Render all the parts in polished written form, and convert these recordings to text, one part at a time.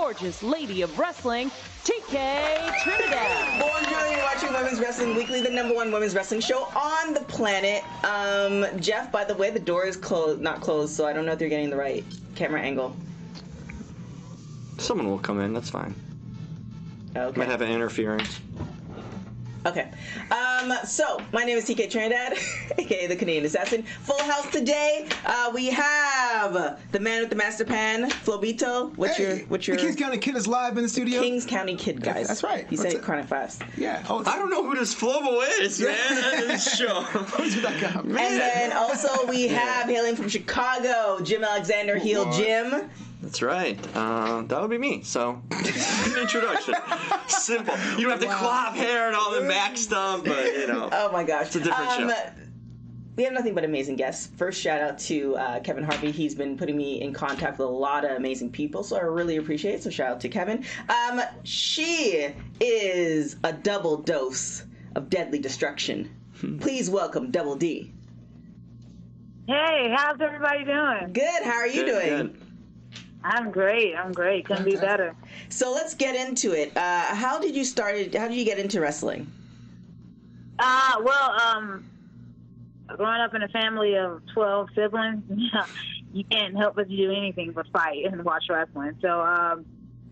gorgeous lady of wrestling, TK Trinidad. Bonjour, you're watching Women's Wrestling Weekly, the #1 women's wrestling show on the planet. Jeff, by the way, the door is closed, not closed, so I don't know if you're getting the right camera angle. Someone will come in, that's fine. Okay. Might have an interference. Okay. So, my name is TK Trinidad, aka the Canadian Assassin. Full house today. We have the man with the master pan, Flobito. What's your... The Kings County Kid is live in the studio. Kings County Kid, guys. That's right. He said it kind of fast. Yeah. Oh, I don't know who this Flobo is, man. This show. Who's that guy? And then also we have, hailing from Chicago, Jim Alexander, Heel Jim. That's right. That would be me. So, an introduction. Simple. You don't have to clap hair and all the Mac stuff, but, you know. Oh my gosh. It's a different show. We have nothing but amazing guests. First, shout out to Kevin Harvey. He's been putting me in contact with a lot of amazing people, so I really appreciate it. So shout out to Kevin. She is a double dose of deadly destruction. Please welcome Double D. Hey, how's everybody doing? Good. How are you doing? Good. I'm great. Couldn't be better. So let's get into it. How did you get into wrestling? Growing up in a family of 12 siblings, you can't help but do anything but fight and watch wrestling. So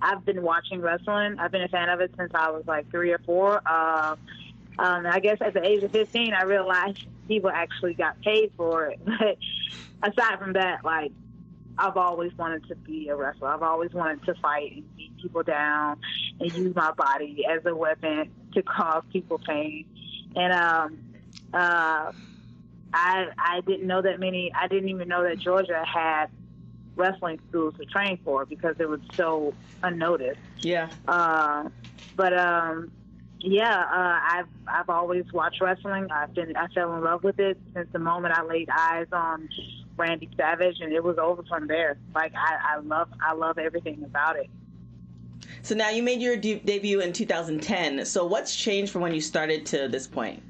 I've been watching wrestling. I've been a fan of it since I was like 3 or 4. I guess at the age of 15, I realized people actually got paid for it. But aside from that, like, I've always wanted to be a wrestler. I've always wanted to fight and beat people down and use my body as a weapon to cause people pain. And I didn't know that many. I didn't even know that Georgia had wrestling schools to train for because it was so unnoticed. Yeah. I've always watched wrestling. I fell in love with it since the moment I laid eyes on Randy Savage, and it was over from there. Like I love everything about it. So now you made your debut in 2010. So what's changed from when you started to this point,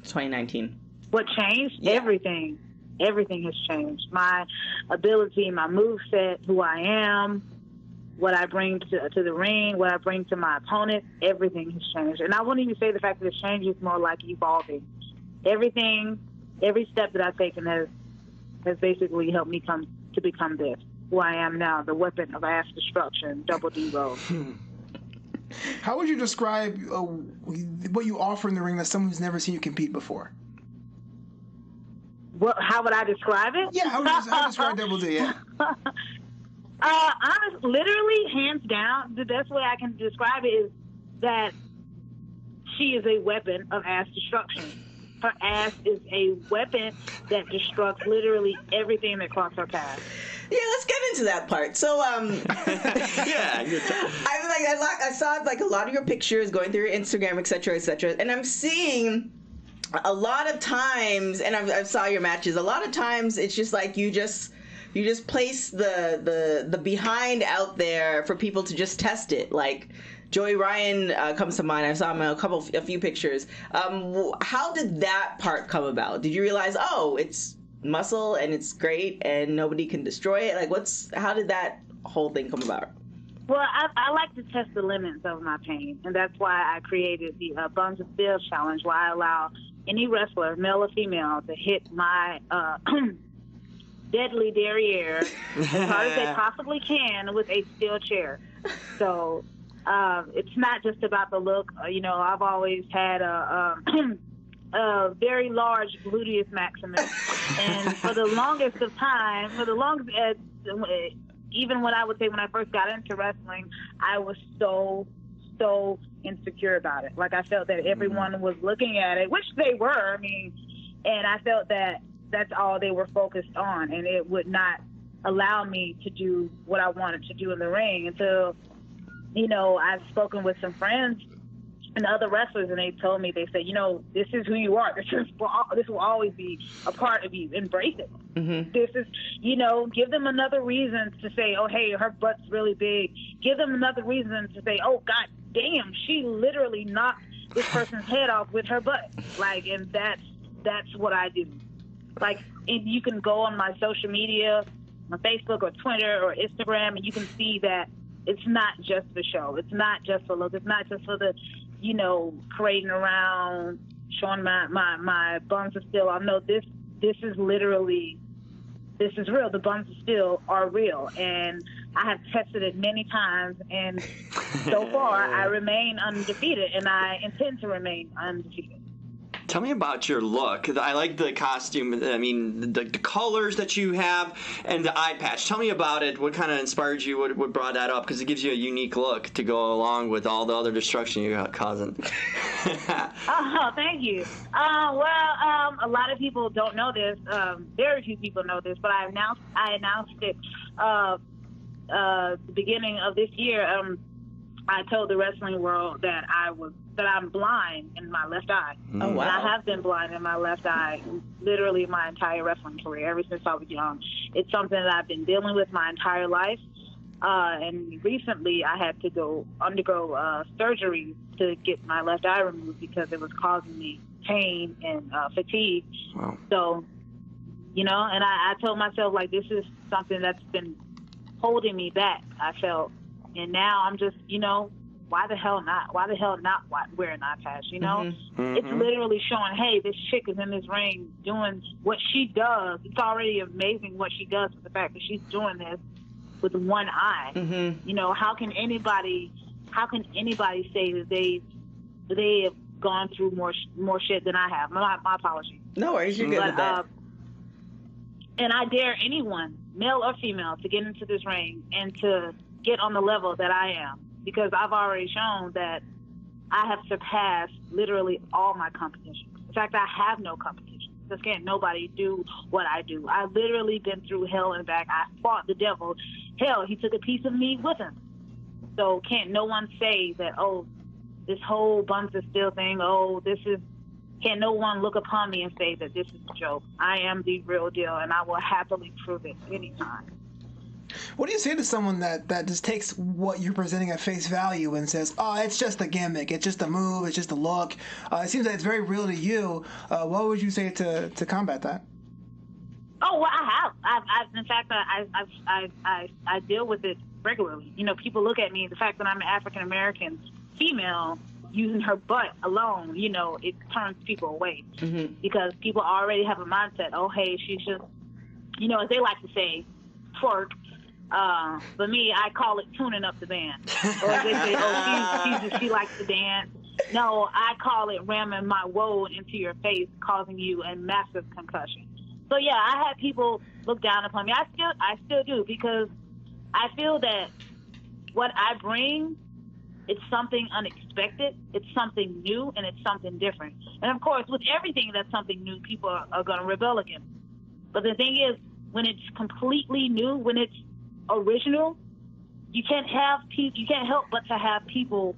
2019? What changed? Yeah. Everything. Everything has changed. My ability, my moveset, who I am, what I bring to the ring, what I bring to my opponent, everything has changed. And I wouldn't even say the fact that it's changed, it's more like evolving. Everything, every step that I've taken has basically helped me become this, who I am now, the weapon of mass destruction, Double D Rose. How would you describe what you offer in the ring that someone who's never seen you compete before? How would I describe it? Yeah, how would you describe Double D? Yeah. Honestly, literally, hands down, the best way I can describe it is that she is a weapon of ass destruction. Her ass is a weapon that destructs literally everything that crosses her path. Yeah, let's get into that part. So, Yeah, good time. I saw like a lot of your pictures going through your Instagram, etc., and I'm seeing a lot of times, and I saw your matches. A lot of times, it's just like you just place the behind out there for people to just test it. Like Joey Ryan comes to mind. I saw him in a few pictures. How did that part come about? Did you realize, oh, it's muscle and it's great and nobody can destroy it? Like, how did that whole thing come about? Well, I like to test the limits of my pain, and that's why I created the Buns of Steel Challenge, where I allow any wrestler, male or female, to hit my deadly derriere as hard as they possibly can with a steel chair. So it's not just about the look. I've always had a very large gluteus maximus, and for the longest of time, even when I first got into wrestling, I was so insecure about it. Like, I felt that everyone was looking at it, which they were, and I felt that that's all they were focused on, and it would not allow me to do what I wanted to do in the ring until, I've spoken with some friends and other wrestlers, and they told me, they said, this is who you are. This will always be a part of you. Embrace it. Mm-hmm. This is, give them another reason to say, oh, hey, her butt's really big. Give them another reason to say, oh, God damn, she literally knocked this person's head off with her butt. Like, and that's what I do. Like, you can go on my social media, on Facebook or Twitter or Instagram, and you can see that it's not just the show. It's not just for look. It's not just for the, parading around, showing my buns of steel. I know this is literally, this is real. The buns of steel are real, and I have tested it many times, and so far I remain undefeated, and I intend to remain undefeated. Tell me about your look. I like the costume. I mean, the colors that you have and the eye patch. Tell me about it. What kind of inspired you? What brought that up? Because it gives you a unique look to go along with all the other destruction you're causing. Oh, thank you. A lot of people don't know this. Very few people know this, but I announced it the beginning of this year. I told the wrestling world that I'm blind in my left eye. Oh, wow. And I have been blind in my left eye literally my entire wrestling career, ever since I was young. It's something that I've been dealing with my entire life. And recently I had to undergo surgery to get my left eye removed because it was causing me pain and fatigue. Wow. So, and I told myself, like, this is something that's been holding me back, I felt. And now I'm just, why the hell not? Why the hell not wear an eye patch, It's literally showing, hey, this chick is in this ring doing what she does. It's already amazing what she does with the fact that she's doing this with one eye. How can anybody say that they have gone through more shit than I have? My apologies. No worries, you're good with that. And I dare anyone, male or female, to get into this ring and to get on the level that I am, because I've already shown that I have surpassed literally all my competition. In fact, I have no competition. Because can't nobody do what I do. I've literally been through hell and back. I fought the devil. Hell, he took a piece of me with him. So can't no one say that, this whole buns of steel thing, can't no one look upon me and say that this is a joke. I am the real deal, and I will happily prove it anytime. What do you say to someone that just takes what you're presenting at face value and says, "Oh, it's just a gimmick, it's just a move, it's just a look"? It seems like it's very real to you. What would you say to combat that? Oh, well, I have. In fact, I deal with it regularly. People look at me. The fact that I'm an African American female using her butt alone, it turns people away because people already have a mindset. Oh, hey, she's just, as they like to say, twerk. But me, I call it tuning up the band. Or they say, she likes to dance. No, I call it ramming my woe into your face, causing you a massive concussion. So yeah, I had people look down upon me. I still do, because I feel that what I bring, it's something unexpected, it's something new, and it's something different. And of course, with everything that's something new, people are going to rebel against. But the thing is, when it's completely new, when it's original, you can't help but to have people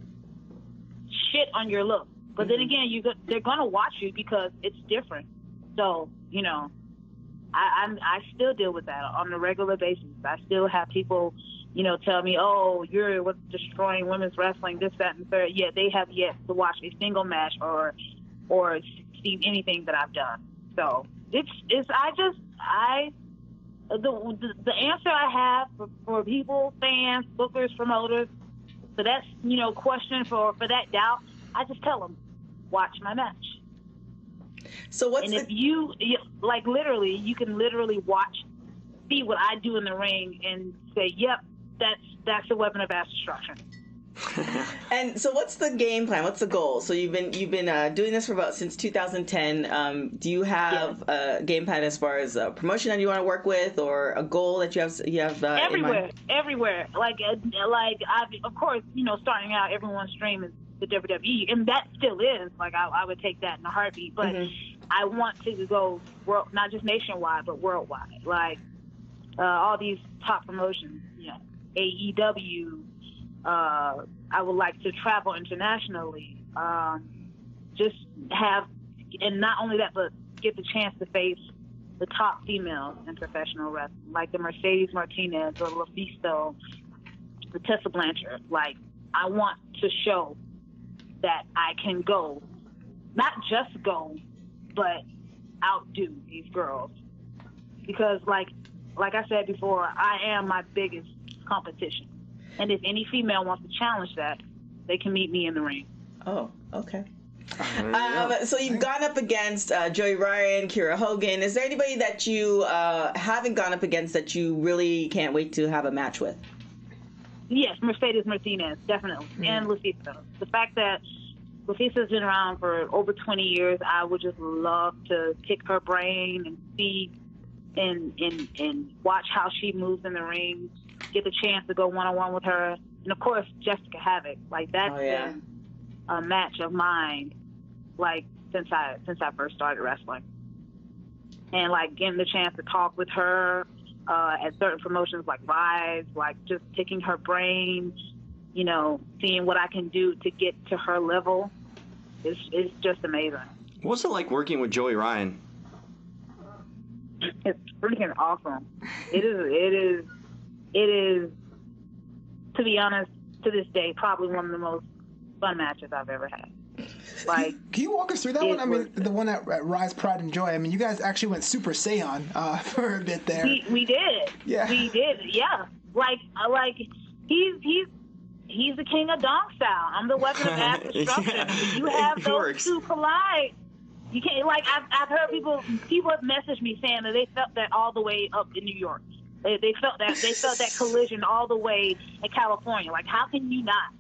shit on your look. But then again, they're gonna watch you because it's different. So I still deal with that on a regular basis. I still have people, tell me, "Oh, you're what's destroying women's wrestling, this, that, and the third." Yeah, they have yet to watch a single match or seen anything that I've done. So the answer I have for people, fans, bookers, promoters, for that, question, for that doubt, I just tell them, watch my match. So if you, like, literally, you can literally see what I do in the ring and say, yep, that's a weapon of mass destruction. And so what's the game plan? What's the goal? So you've been doing this for since 2010. Do you have a game plan as far as a promotion that you want to work with, or a goal that you have everywhere? Like of course, starting out, everyone's dream is the WWE, and that still is. Like I would take that in a heartbeat. But I want to go not just nationwide, but worldwide. Like all these top promotions, AEW. I would like to travel internationally, just have, and not only that, but get the chance to face the top females in professional wrestling, like the Mercedes Martinez or LaFisto, the Tessa Blanchard. Like, I want to show that I can go, not just go, but outdo these girls. Because like I said before, I am my biggest competition. And if any female wants to challenge that, they can meet me in the ring. Oh, okay. So you've gone up against Joey Ryan, Kira Hogan. Is there anybody that you haven't gone up against that you really can't wait to have a match with? Yes, Mercedes Martinez, definitely, and Lufisto. The fact that Lufisto's been around for over 20 years, I would just love to pick her brain and see and watch how she moves in the ring, get the chance to go one-on-one with her. And, of course, Jessica Havoc. Like, that's been a match of mine, like, since I first started wrestling. And, like, getting the chance to talk with her at certain promotions like Rise, like, just picking her brain, you know, seeing what I can do to get to her level. It's just amazing. What's it like working with Joey Ryan? It's freaking awesome. It is, to be honest, to this day, probably one of the most fun matches I've ever had. Like, can you walk us through that one? I mean, the one at Rise, Pride, and Joy. I mean, you guys actually went Super Saiyan for a bit there. We did. Yeah. We did. Yeah. Like he's the king of dong style. I'm the weapon of mass destruction. If you have those two collide, you can't. Like, I've heard people have messaged me saying that they felt that all the way up in New York. They felt that collision all the way in California. Like, how can you not?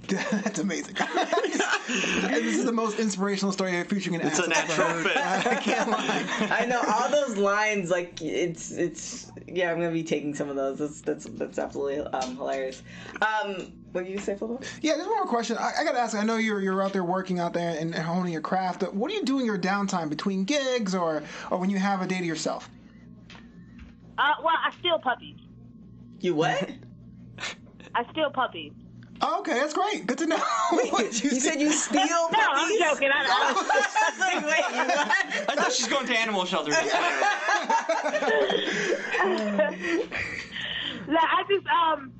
That's amazing. This is the most inspirational story featuring an ass It's a natural fit. I can't lie. I know all those lines. Like, it's yeah. I'm gonna be taking some of those. That's absolutely hilarious. What did you say, Flo? Yeah, there's one more question. I gotta ask. I know you're out there working out there and honing your craft. But what do you do in your downtime between gigs or when you have a day to yourself? Well, I steal puppies. You what? I steal puppies. Oh, okay, that's great. Good to know. Wait, you said you steal puppies? No, I'm joking. I was like, wait, you what? I thought she's going to animal shelters. I just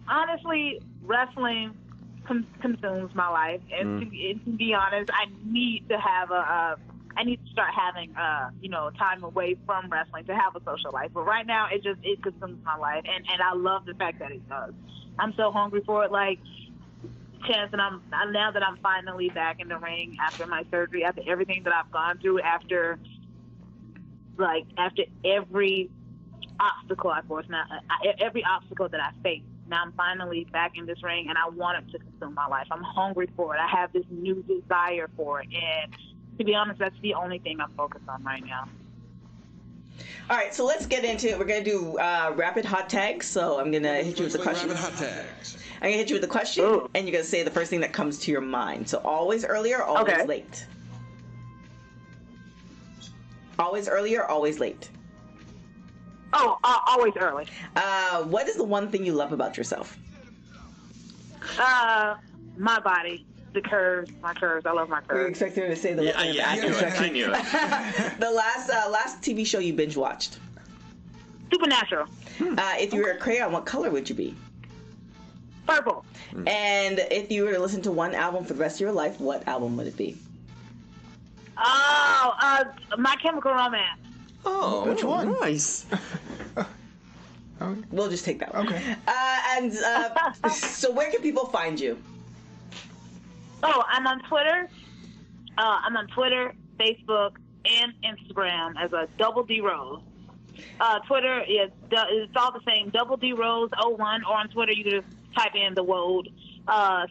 honestly, wrestling consumes my life, and to be honest, I need to have I need to start having time away from wrestling to have a social life. But right now, it consumes my life, and I love the fact that it does. I'm so hungry for it. Like, chance, and now that I'm finally back in the ring after my surgery, after everything that I've gone through, after every obstacle I forced, every obstacle that I faced, now I'm finally back in this ring, and I want it to consume my life. I'm hungry for it. I have this new desire for it, and to be honest, that's the only thing I'm focused on right now. All right, so let's get into it. We're going to do rapid hot tags. So I'm going to hit you with the question. Rapid hot tags. I'm going to hit you with the question, and you're going to say the first thing that comes to your mind. So always early or always late? Always early or always late? Oh, always early. What is the one thing you love about yourself? My body. My curves. I love my curves. Were you expecting her to say the I knew it. The last TV show you binge watched? Supernatural. If you were a crayon, what color would you be? Purple. And if you were to listen to one album for the rest of your life, what album would it be? Oh, My Chemical Romance. Oh, which one? Nice. We'll just take that one. Okay. So where can people find you? Oh, I'm on Twitter. Facebook, and Instagram as a Double D Rose. Twitter is it's all the same. Double D Rose 01, or on Twitter you can just type in the Woad.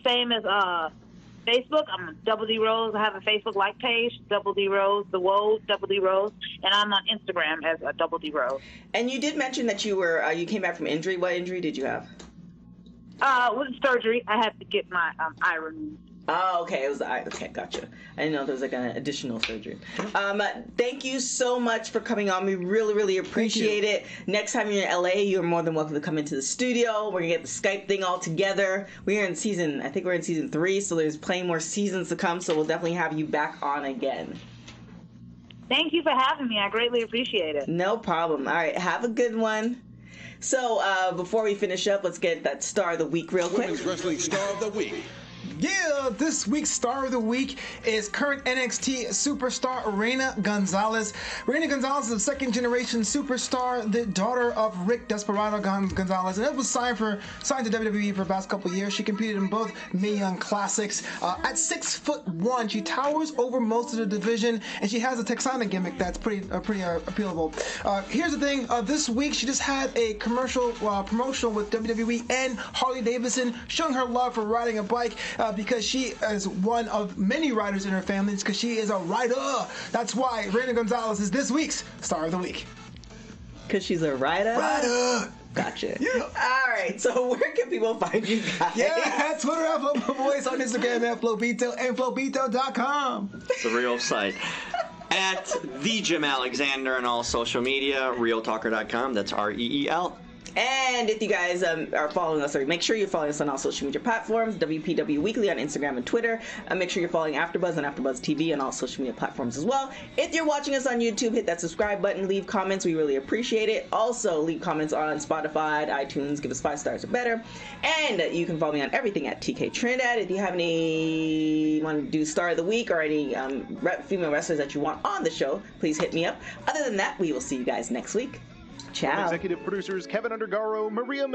Same as Facebook. I'm Double D Rose. I have a Facebook like page, Double D Rose, the Woad, Double D Rose, and I'm on Instagram as a Double D Rose. And you did mention that you came back from injury. What injury did you have? With surgery, I had to get my eye removed. Oh, okay. It was the eye. Okay, gotcha. I didn't know there was like an additional surgery. Thank you so much for coming on. We really, really appreciate it. Next time you're in LA, you're more than welcome to come into the studio. We're gonna get the Skype thing all together. We're in season 3, so there's plenty more seasons to come. So we'll definitely have you back on again. Thank you for having me. I greatly appreciate it. No problem. All right, have a good one. So before we finish up, let's get that star of the week real quick. Women's Wrestling Star of the Week. Yeah, this week's star of the week is current NXT superstar Reina Gonzalez. Reina Gonzalez is a second-generation superstar, the daughter of Rick Desperado Gonzalez, and it was signed to WWE for the past couple years. She competed in both Mae Young Classics. At 6'1", she towers over most of the division, and she has a Texana gimmick that's pretty appealable. Here's the thing: this week she just had a commercial promotional with WWE and Harley Davidson, showing her love for riding a bike. Because she is one of many riders in her family, because she is a rider. That's why Reina Gonzalez is this week's Star of the Week. Because she's a rider? Rider! Gotcha. Yeah. All right, so where can people find you guys? Yeah, Twitter at Flow Boys, on Instagram at Flowbito, and Flowbito.com. It's a real site. At the Jim Alexander on all social media, realtalker.com. That's REEL. And if you guys are following us, or make sure you're following us on all social media platforms, WPW Weekly on Instagram and Twitter. Make sure you're following AfterBuzz on AfterBuzz TV on all social media platforms as well. If you're watching us on YouTube, hit that subscribe button, leave comments. We really appreciate it. Also, leave comments on Spotify, iTunes, give us 5 stars or better. And you can follow me on everything at TK Trinidad. If you have any want to do Star of the Week or any female wrestlers that you want on the show, please hit me up. Other than that, we will see you guys next week. Ciao. Executive producers Kevin Undergaro, Maria